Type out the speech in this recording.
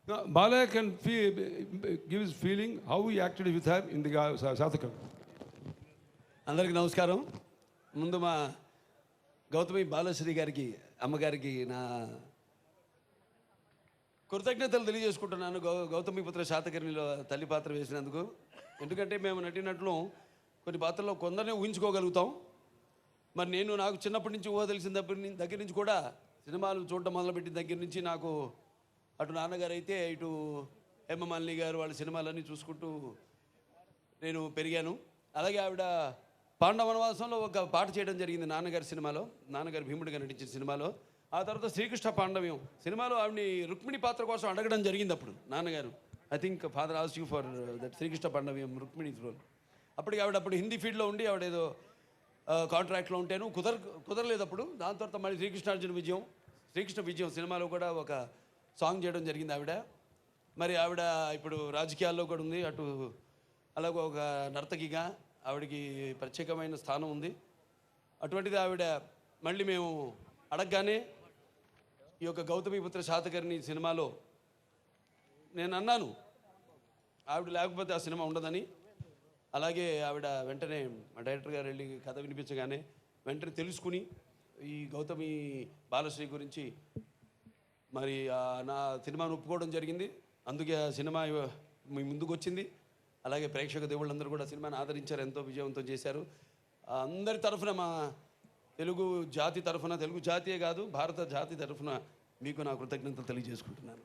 Bala can give his feeling how he acted with her in the Sathakam. అందరికీ నమస్కారం. ముందు మా గౌతమి బాలశ్రీ గారికి అమ్మగారికి నా కృతజ్ఞతలు తెలియజేసుకుంటున్నాను. గౌతమిపుత్ర శాతకర్ణిలో తల్లి పాత్ర వేసినందుకు. ఎందుకంటే మేము నటినట్లు కొన్ని పాత్రల్లో కొందరినే ఊహించుకోగలుగుతాం. మరి నాకు చిన్నప్పటి నుంచి ఊహ తెలిసిన దగ్గర నుంచి కూడా సినిమాలు చూడటం మొదలుపెట్టిన దగ్గర నుంచి నాకు అటు నాన్నగారు అయితే ఇటు హేమమాలిని గారు వాళ్ళ సినిమాలన్నీ చూసుకుంటూ నేను పెరిగాను. అలాగే ఆవిడ పాండవ వనవాసంలో ఒక పాట చేయడం జరిగింది నాన్నగారి సినిమాలో, నాన్నగారు భీముడిగా నటించిన సినిమాలో. ఆ తర్వాత శ్రీకృష్ణ పాండవ్యం సినిమాలో ఆవిడని రుక్మిణి పాత్ర కోసం అడగడం జరిగింది. అప్పుడు నాన్నగారు I think father ask you for that Srikrishna Pandavyam Rukmini role. అప్పటికి ఆవిడ హిందీ ఫీల్డ్లో ఉండి ఆవిడ ఏదో కాంట్రాక్ట్లో ఉంటేను కుదరలేదు అప్పుడు. దాని తర్వాత మళ్ళీ శ్రీకృష్ణ విజయం సినిమాలో కూడా ఒక సాంగ్ చేయడం జరిగింది ఆవిడ. మరి ఆవిడ ఇప్పుడు రాజకీయాల్లో కూడా ఉంది. అటు అలాగే ఒక నర్తకిగా ఆవిడకి ప్రత్యేకమైన స్థానం ఉంది. అటువంటిది ఆవిడ మళ్ళీ మేము అడగగానే ఈ యొక్క గౌతమిపుత్ర శాతకర్ణి సినిమాలో నేను అన్నాను ఆవిడ లేకపోతే ఆ సినిమా ఉండదని. అలాగే ఆవిడ వెంటనే మా డైరెక్టర్ గారు వెళ్ళి కథ వినిపించగానే వెంటనే తెలుసుకుని ఈ గౌతమి బాలశ్రీ గురించి మరి నా సినిమాను ఒప్పుకోవడం జరిగింది. అందుకే ఆ సినిమా మీ ముందుకు వచ్చింది. అలాగే ప్రేక్షక దేవుళ్ళందరూ కూడా సినిమాని ఆదరించారు, ఎంతో విజయవంతం చేశారు. అందరి తరఫున మా తెలుగు జాతి తరఫున, తెలుగు జాతీయే కాదు భారత జాతి తరఫున మీకు నా కృతజ్ఞతలు తెలియజేసుకుంటున్నాను.